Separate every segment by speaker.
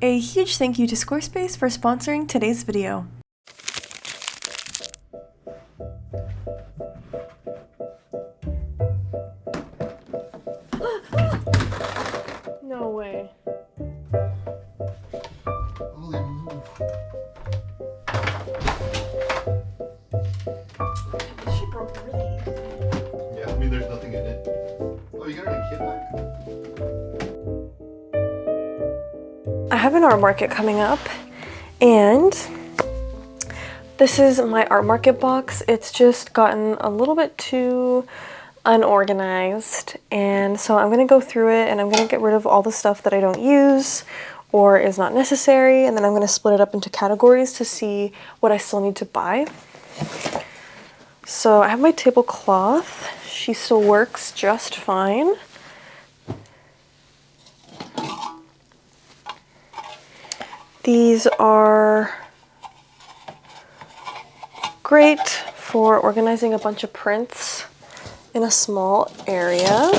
Speaker 1: A huge thank you to Squarespace for sponsoring today's video. No way.
Speaker 2: Holy move.
Speaker 1: She broke really easy.
Speaker 2: Yeah, I mean, there's nothing in it. Oh, you got a kit back?
Speaker 1: I have an art market coming up, and this is my art market box. It's just gotten a little bit too unorganized, and so I'm gonna go through it and I'm gonna get rid of all the stuff that I don't use or is not necessary, and then I'm gonna split it up into categories to see what I still need to buy. So I have my tablecloth. She still works just fine. These are great for organizing a bunch of prints in a small area.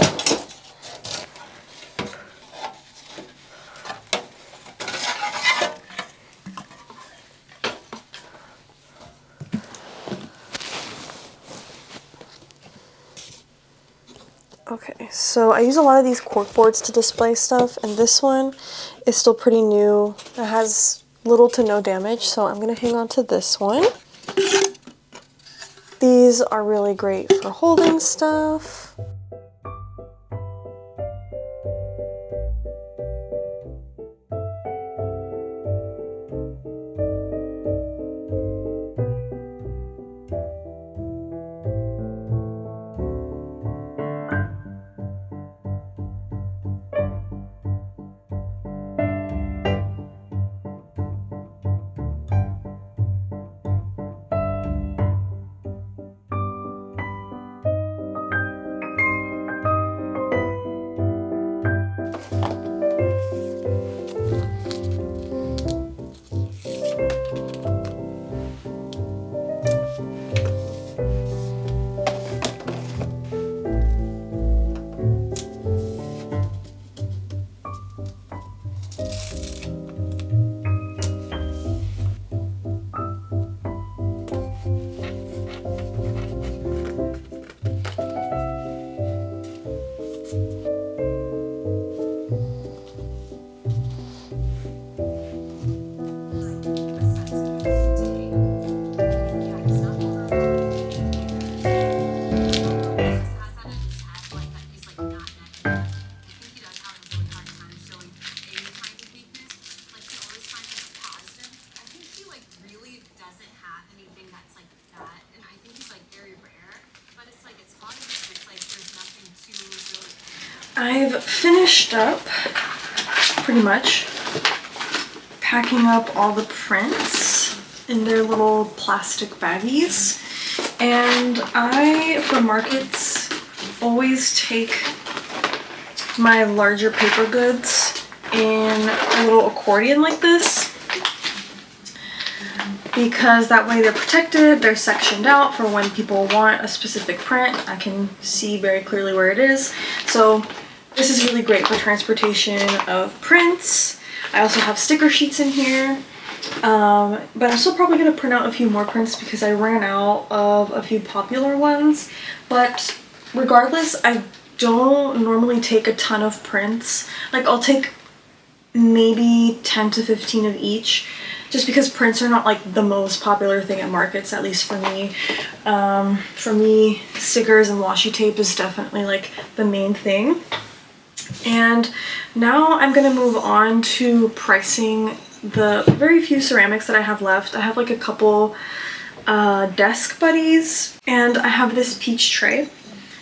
Speaker 1: Okay, so I use a lot of these cork boards to display stuff, and this one is still pretty new. It has little to no damage, so I'm gonna hang on to this one. These are really great for holding stuff. I've finished up, pretty much, packing up all the prints in their little plastic baggies. And I, for markets, always take my larger paper goods in a little accordion like this, because that way they're protected, they're sectioned out for when people want a specific print. I can see very clearly where it is. So this is really great for transportation of prints. I also have sticker sheets in here, but I'm still probably going to print out a few more prints because I ran out of a few popular ones. But regardless, I don't normally take a ton of prints. Like, I'll take maybe 10 to 15 of each, just because prints are not like the most popular thing at markets, at least for me. For me, stickers and washi tape is definitely like the main thing. And now I'm gonna move on to pricing the very few ceramics that I have left. I have like a couple desk buddies, and I have this peach tray.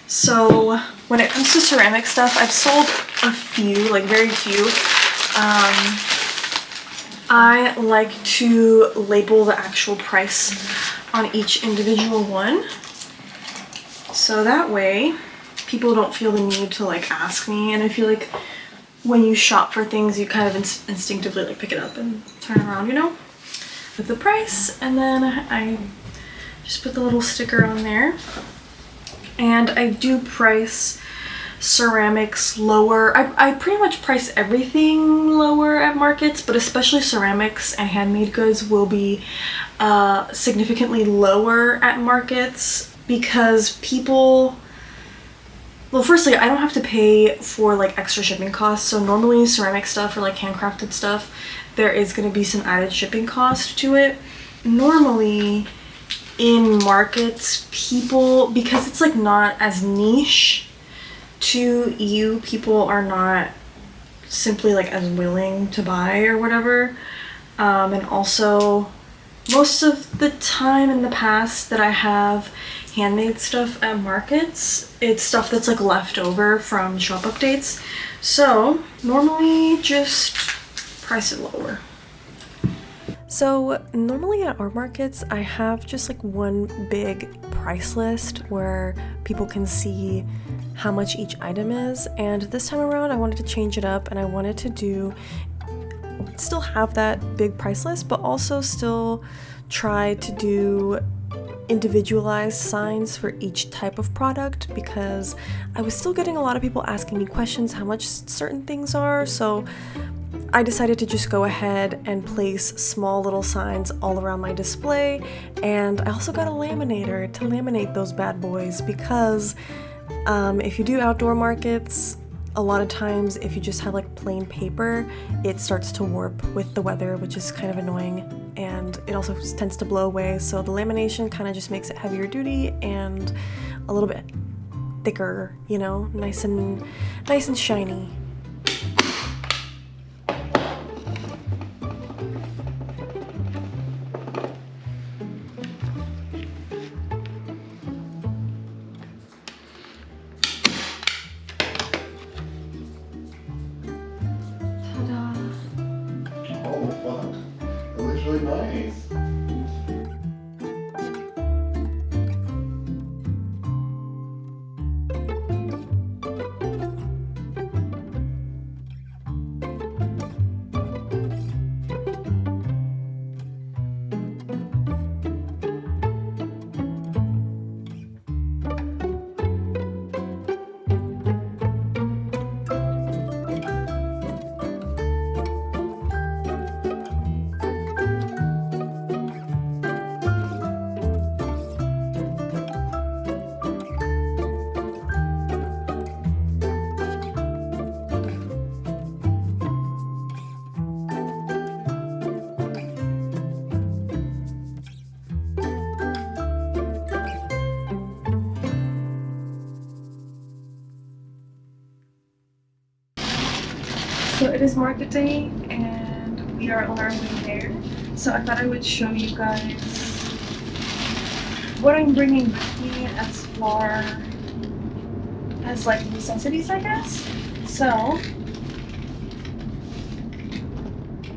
Speaker 1: So when it comes to ceramic stuff, I've sold a few, like very few. I like to label the actual price on each individual one, so that way people don't feel the need to like ask me. And I feel like when you shop for things, you kind of instinctively like pick it up and turn around, you know, with the price. And then I just put the little sticker on there. And I do price ceramics lower. I pretty much price everything lower at markets, but especially ceramics and handmade goods will be significantly lower at markets because people, well, firstly, I don't have to pay for like extra shipping costs. So normally ceramic stuff or like handcrafted stuff, there is going to be some added shipping cost to it. Normally in markets, people, because it's like not as niche to you, people are not simply like as willing to buy or whatever. And also most of the time in the past that I have handmade stuff at markets, it's stuff that's like left over from shop updates. So normally just price it lower. So normally at art markets, I have just like one big price list where people can see how much each item is. And this time around, I wanted to change it up and I wanted to still have that big price list, but also still try to do individualized signs for each type of product because I was still getting a lot of people asking me questions how much certain things are. So I decided to just go ahead and place small little signs all around my display, and I also got a laminator to laminate those bad boys because if you do outdoor markets, a lot of times if you just have like plain paper, it starts to warp with the weather, which is kind of annoying, and it also tends to blow away. So the lamination kind of just makes it heavier duty and a little bit thicker, you know, nice and shiny.
Speaker 2: Oh, fuck. It looks really nice.
Speaker 1: So it is market day and we are on our way there. So I thought I would show you guys what I'm bringing with me as far as like necessities, I guess. So,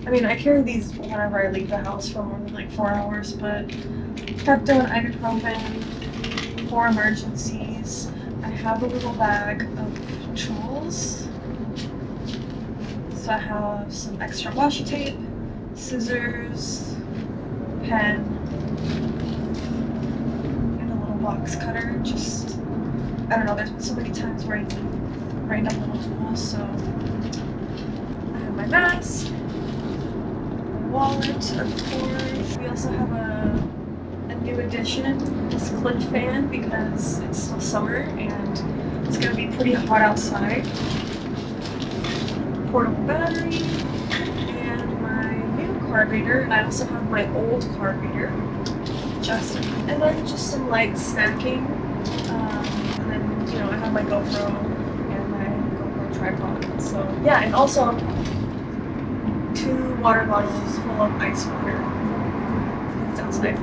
Speaker 1: I mean, I carry these whenever I leave the house for more than like 4 hours, but Pepto and ibuprofen for emergencies. I have a little bag of tools. So I have some extra washi tape, scissors, pen, and a little box cutter. Just, I don't know, there's been so many times where I need random little tools, so I have my mask, my wallet, of course. We also have a new addition, this clip fan, because it's still summer and it's gonna be pretty hot outside. Portable battery, and my new card reader, and I also have my old card reader, and then just some light snacking, and then, you know, I have my GoPro and my GoPro tripod, so yeah, and also 2 water bottles full of ice water. It's outside.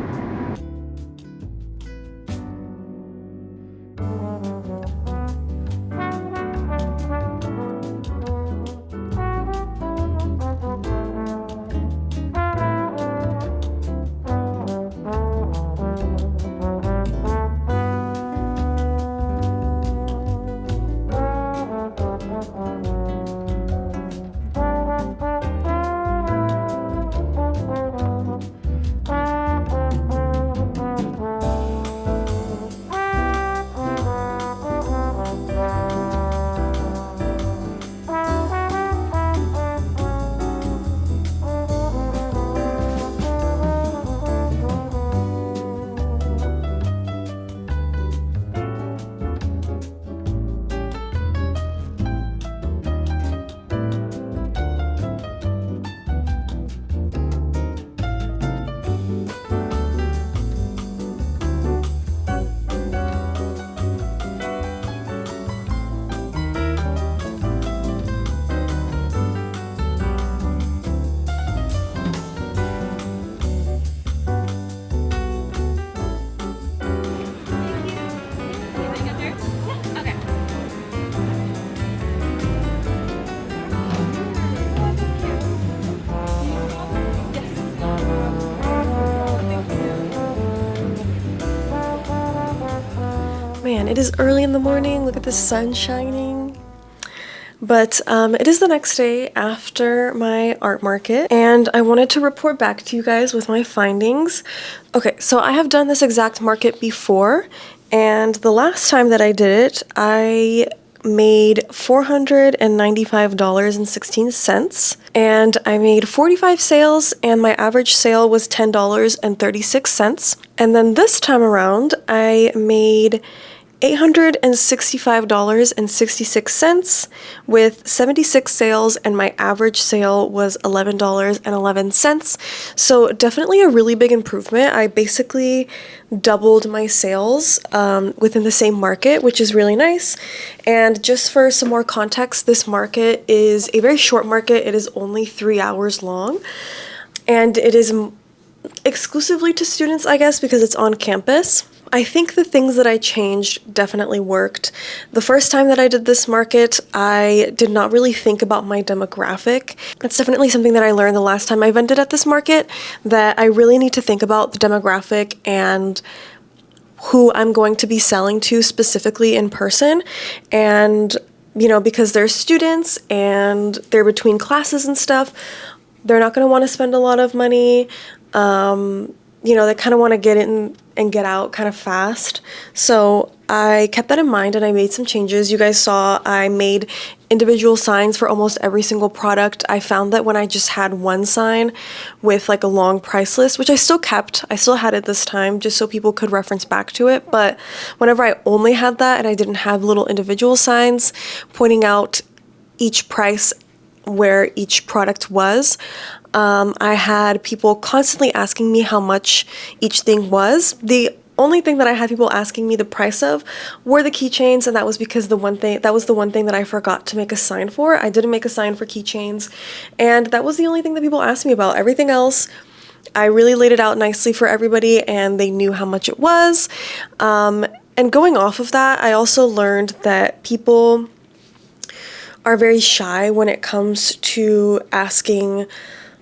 Speaker 1: It is early in the morning. Look at the sun shining. But it is the next day after my art market, and I wanted to report back to you guys with my findings. Okay, so I have done this exact market before, and the last time that I did it, I made $495.16, and I made 45 sales, and my average sale was $10.36. And then this time around, I made $865.66 with 76 sales, and my average sale was $11.11. So definitely a really big improvement. I basically doubled my sales within the same market, which is really nice. And just for some more context, this market is a very short market. It is only 3 hours long, and it is exclusively to students, I guess, because it's on campus. I think the things that I changed definitely worked. The first time that I did this market, I did not really think about my demographic. That's definitely something that I learned the last time I vended at this market, that I really need to think about the demographic and who I'm going to be selling to specifically in person. And, you know, because they're students and they're between classes and stuff, they're not going to want to spend a lot of money. You know, they kind of want to get in and get out kind of fast. So I kept that in mind and I made some changes. You guys saw I made individual signs for almost every single product. I found that when I just had one sign with like a long price list, which I still kept, I still had it this time just so people could reference back to it. But whenever I only had that and I didn't have little individual signs pointing out each price where each product was, I had people constantly asking me how much each thing was. The only thing that I had people asking me the price of were the keychains, and that was because that was the one thing that I forgot to make a sign for. I didn't make a sign for keychains, and that was the only thing that people asked me about. Everything else, I really laid it out nicely for everybody, and they knew how much it was. And going off of that, I also learned that people are very shy when it comes to asking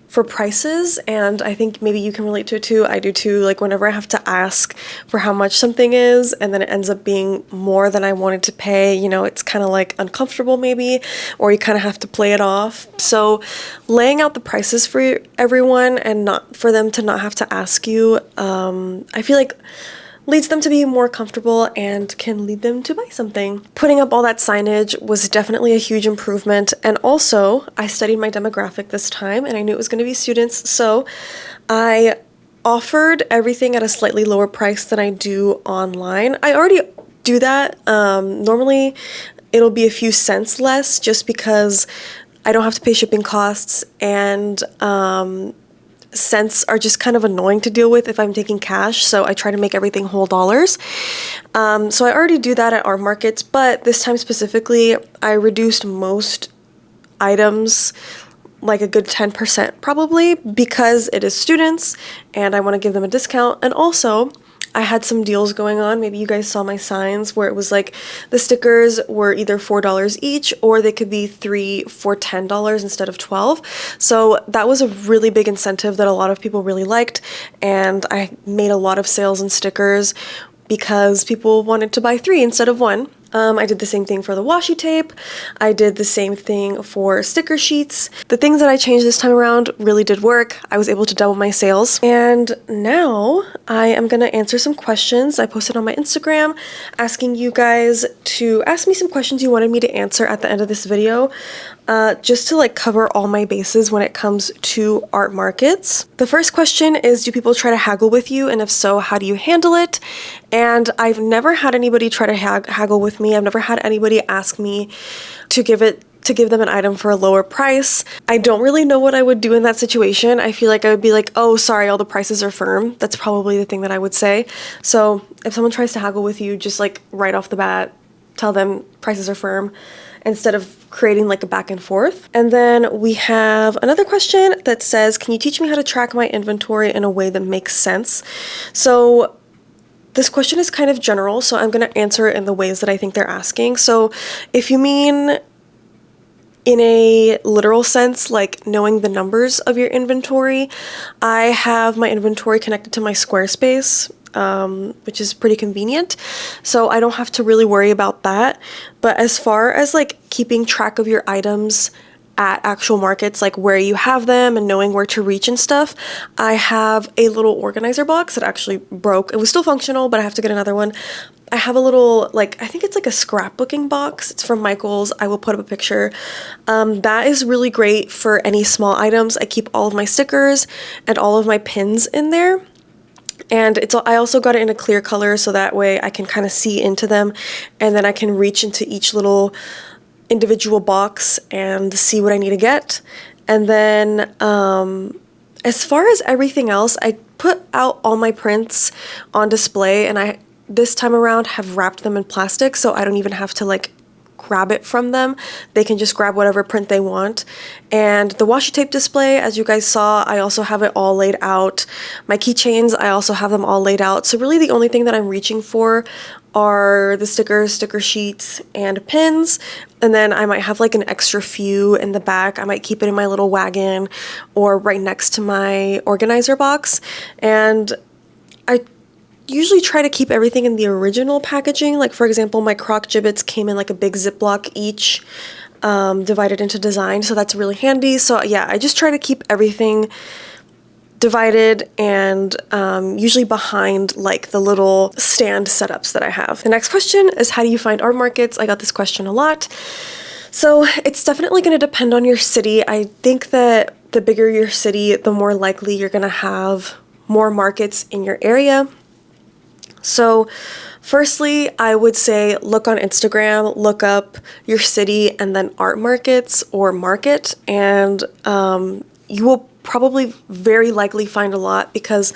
Speaker 1: for prices, and I think maybe you can relate to it too. I do too. Like whenever I have to ask for how much something is and then it ends up being more than I wanted to pay, you know, it's kind of like uncomfortable maybe, or you kind of have to play it off. So laying out the prices for everyone and not for them to not have to ask you, I feel like leads them to be more comfortable and can lead them to buy something. Putting up all that signage was definitely a huge improvement, and also I studied my demographic this time and I knew it was going to be students, so I offered everything at a slightly lower price than I do online. I already do that. Normally it'll be a few cents less just because I don't have to pay shipping costs, and cents are just kind of annoying to deal with if I'm taking cash, so I try to make everything whole dollars. So I already do that at art markets, but this time specifically, I reduced most items like a good 10% probably, because it is students and I want to give them a discount. And also I had some deals going on. Maybe you guys saw my signs where it was like the stickers were either $4 each, or they could be 3 for $10 instead of $12. So that was a really big incentive that a lot of people really liked, and I made a lot of sales in stickers because people wanted to buy 3 instead of 1. I did the same thing for the washi tape. I did the same thing for sticker sheets. The things that I changed this time around really did work. I was able to double my sales. And now I am going to answer some questions I posted on my Instagram, asking you guys to ask me some questions you wanted me to answer at the end of this video, just to like cover all my bases when it comes to art markets. The first question is, do people try to haggle with you? And if so, how do you handle it? And I've never had anybody try to haggle with me. I've never had anybody ask me to give them an item for a lower price. I don't really know what I would do in that situation. I feel like I would be like, oh, sorry, all the prices are firm. That's probably the thing that I would say. So if someone tries to haggle with you, just like right off the bat, tell them prices are firm, instead of creating like a back and forth. And then we have another question that says, can you teach me how to track my inventory in a way that makes sense? So this question is kind of general, so I'm going to answer it in the ways that I think they're asking. So if you mean in a literal sense, like knowing the numbers of your inventory, I have my inventory connected to my Squarespace.
Speaker 3: which is pretty convenient. So I don't have to really worry about that. But as far as like keeping track of your items at actual markets, like where you have them and knowing where to reach and stuff, I have a little organizer box that actually broke. It was still functional, but I have to get another one. I have a little, like, I think it's like a scrapbooking box. It's from Michael's. I will put up a picture. That is really great for any small items. I keep all of my stickers and all of my pins in there. And I also got it in a clear color so that way I can kind of see into them, and then I can reach into each little individual box and see what I need to get. And then as far as everything else, I put out all my prints on display, and I this time around have wrapped them in plastic, so I don't even have to like grab it from them. They can just grab whatever print they want. And the washi tape display, as you guys saw, I also have it all laid out. My keychains, I also have them all laid out. So really the only thing that I'm reaching for are the stickers, sticker sheets, and pins. And then I might have like an extra few in the back. I might keep it in my little wagon or right next to my organizer box. And I usually try to keep everything in the original packaging. Like for example, my croc gibbets came in like a big Ziploc each, divided into design, so that's really handy. So yeah, I just try to keep everything divided and usually behind like the little stand setups that I have. The next question is, how do you find art markets? I got this question a lot. So it's definitely going to depend on your city. I think that the bigger your city, the more likely you're going to have more markets in your area. So firstly, I would say look on Instagram, look up your city and then art markets or market, and you will probably very likely find a lot because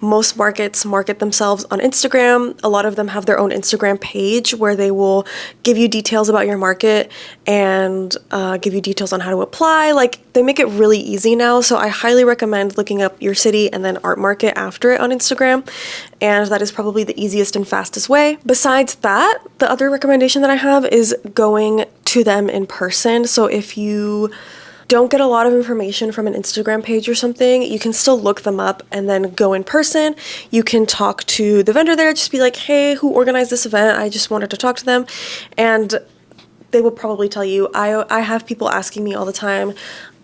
Speaker 3: most markets market themselves on Instagram. A lot of them have their own Instagram page where they will give you details about your market and give you details on how to apply. Like, they make it really easy now, so I highly recommend looking up your city and then art market after it on Instagram, and that is probably the easiest and fastest way. Besides that, the other recommendation that I have is going to them in person. So if you don't get a lot of information from an Instagram page or something, you can still look them up and then go in person. You can talk to the vendor there, just be like, hey, who organized this event? I just wanted to talk to them. And they will probably tell you. I have people asking me all the time,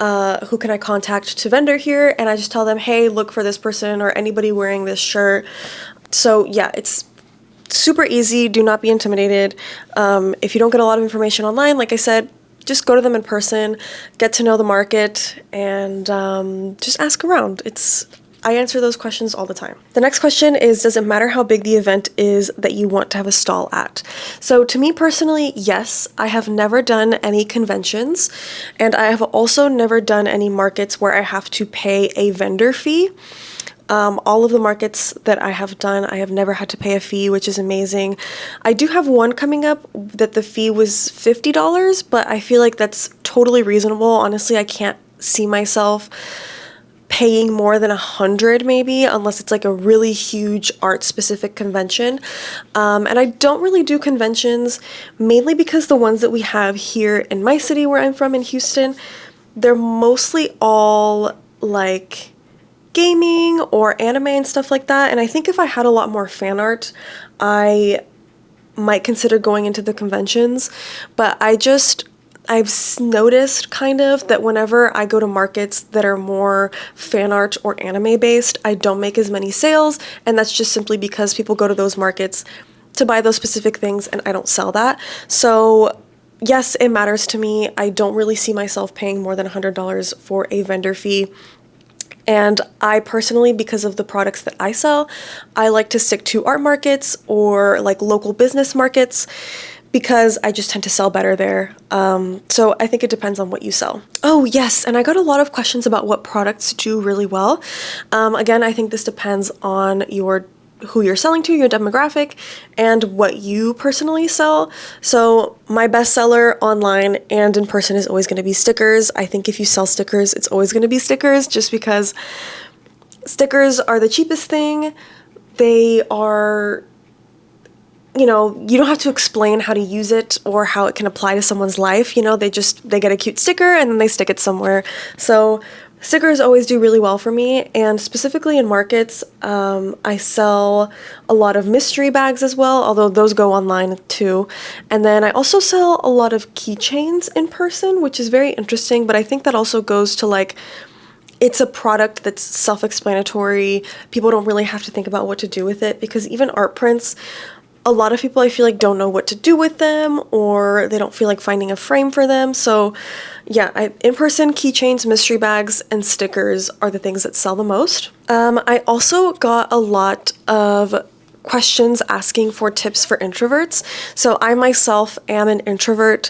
Speaker 3: who can I contact to vendor here? And I just tell them, hey, look for this person or anybody wearing this shirt. So yeah, it's super easy. Do not be intimidated. If you don't get a lot of information online, like I said, just go to them in person, get to know the market, and just ask around. I answer those questions all the time. The next question is, does it matter how big the event is that you want to have a stall at? So to me personally, yes. I have never done any conventions, and I have also never done any markets where I have to pay a vendor fee. All of the markets that I have done, I have never had to pay a fee, which is amazing. I do have one coming up that the fee was $50, but I feel like that's totally reasonable. Honestly, I can't see myself paying more than $100 maybe, unless it's like a really huge art-specific convention. And I don't really do conventions, mainly because the ones that we have here in my city where I'm from in Houston, they're mostly all like gaming or anime and stuff like that. And I think if I had a lot more fan art, I might consider going into the conventions. But I've noticed kind of that whenever I go to markets that are more fan art or anime based, I don't make as many sales. And that's just simply because people go to those markets to buy those specific things and I don't sell that. So yes, it matters to me. I don't really see myself paying more than $100 for a vendor fee. And I personally, because of the products that I sell, I like to stick to art markets or like local business markets because I just tend to sell better there. So I think it depends on what you sell. Oh yes, and I got a lot of questions about what products do really well. Again, I think this depends on who you're selling to, your demographic, and what you personally sell. So my best seller online and in person is always going to be stickers. I think if you sell stickers, it's always going to be stickers, just because stickers are the cheapest thing. They are, you don't have to explain how to use it or how it can apply to someone's life. They get a cute sticker and then they stick it somewhere. So Stickers always do really well for me, and specifically in markets, I sell a lot of mystery bags as well, although those go online too. And then I also sell a lot of keychains in person, which is very interesting, but I think that also goes to like, it's a product that's self-explanatory. People don't really have to think about what to do with it, because even art prints, a lot of people I feel like don't know what to do with them, or they don't feel like finding a frame for them. So yeah, in-person keychains, mystery bags, and stickers are the things that sell the most. I also got a lot of questions asking for tips for introverts. So I myself am an introvert,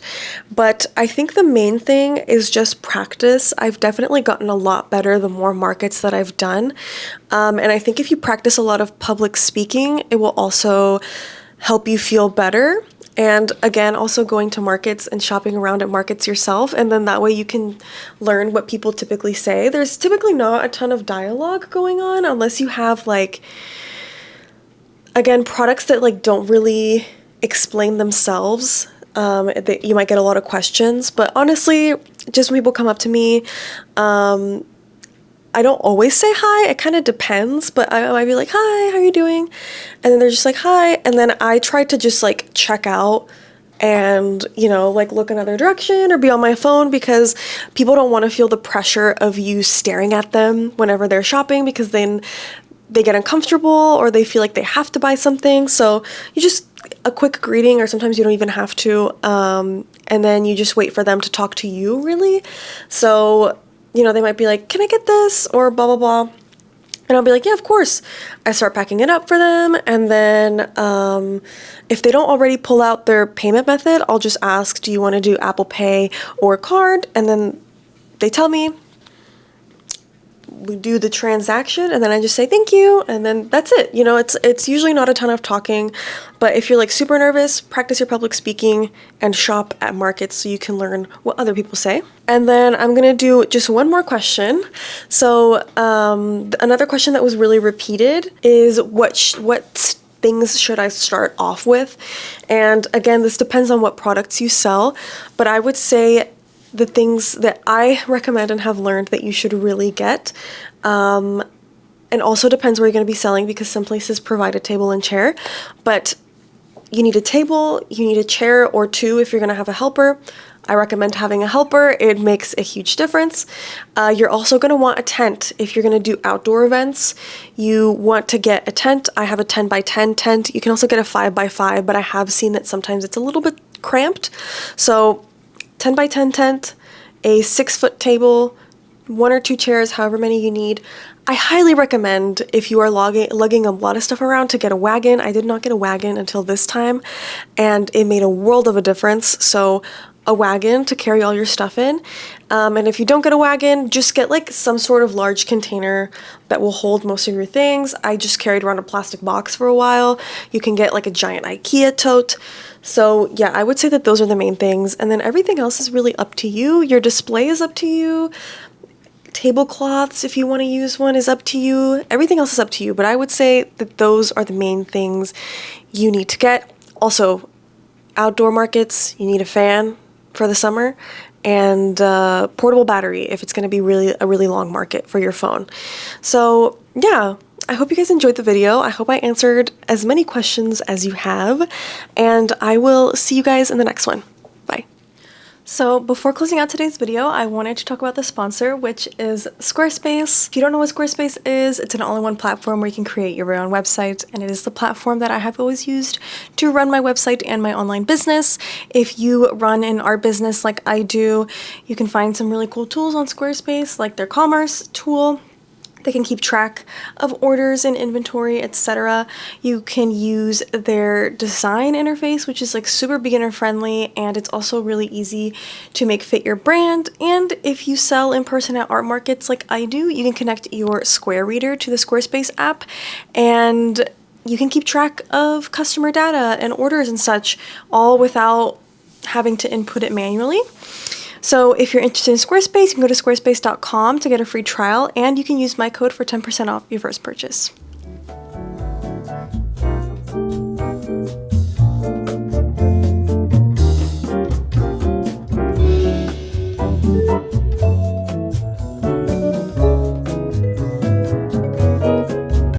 Speaker 3: but I think the main thing is just practice. I've definitely gotten a lot better the more markets that I've done. And I think if you practice a lot of public speaking, it will also help you feel better. And again, also going to markets and shopping around at markets yourself, and then that way you can learn what people typically say. There's typically not a ton of dialogue going on unless you have like, again, products that like don't really explain themselves. That you might get a lot of questions, but honestly, just when people come up to me, I don't always say hi. It kind of depends, but I might be like, hi, how are you doing? And then they're just like, hi. And then I try to just like check out and, you know, like look another direction or be on my phone, because people don't want to feel the pressure of you staring at them whenever they're shopping, because then they get uncomfortable or they feel like they have to buy something. So you just, a quick greeting, or sometimes you don't even have to. And then you just wait for them to talk to you, really. So, you know, they might be like, can I get this? Or blah, blah, blah. And I'll be like, yeah, of course. I start packing it up for them. And then if they don't already pull out their payment method, I'll just ask, do you want to do Apple Pay or card? And then they tell me. We do the transaction, and then I just say thank you, and then that's it. You know, it's usually not a ton of talking, but if you're like super nervous, practice your public speaking and shop at markets so you can learn what other people say. And then I'm gonna do just one more question. So another question that was really repeated is what things should I start off with? And again, this depends on what products you sell, but I would say the things that I recommend and have learned that you should really get, and also depends where you're going to be selling, because some places provide a table and chair, but you need a table, you need a chair or two if you're going to have a helper. I recommend having a helper. It makes a huge difference. You're also going to want a tent. If you're going to do outdoor events, you want to get a tent. I have a 10 by 10 tent. You can also get a 5 by 5, but I have seen that sometimes it's a little bit cramped. So 10 by 10 tent, a 6-foot table, 1 or 2 chairs, however many you need. I highly recommend, if you are lugging a lot of stuff around, to get a wagon. I did not get a wagon until this time, and it made a world of a difference. So a wagon to carry all your stuff in. And if you don't get a wagon, just get like some sort of large container that will hold most of your things. I just carried around a plastic box for a while. You can get like a giant IKEA tote. So yeah, I would say that those are the main things. And then everything else is really up to you. Your display is up to you. Tablecloths, if you want to use one, is up to you. Everything else is up to you. But I would say that those are the main things you need to get. Also, outdoor markets, you need a fan for the summer, and portable battery if it's going to be a really long market for your phone. So yeah, I hope you guys enjoyed the video. I hope I answered as many questions as you have, and I will see you guys in the next one. Bye. So before closing out today's video, I wanted to talk about the sponsor, which is Squarespace. If you don't know what Squarespace is, it's an all-in-one platform where you can create your own website, and it is the platform that I have always used to run my website and my online business. If you run an art business like I do, you can find some really cool tools on Squarespace, like their commerce tool. They can keep track of orders and inventory, etc. You can use their design interface, which is like super beginner friendly, and it's also really easy to make fit your brand. And if you sell in person at art markets like I do, you can connect your Square Reader to the Squarespace app, and you can keep track of customer data and orders and such, all without having to input it manually. So if you're interested in Squarespace, you can go to squarespace.com to get a free trial, and you can use my code for 10% off your first purchase.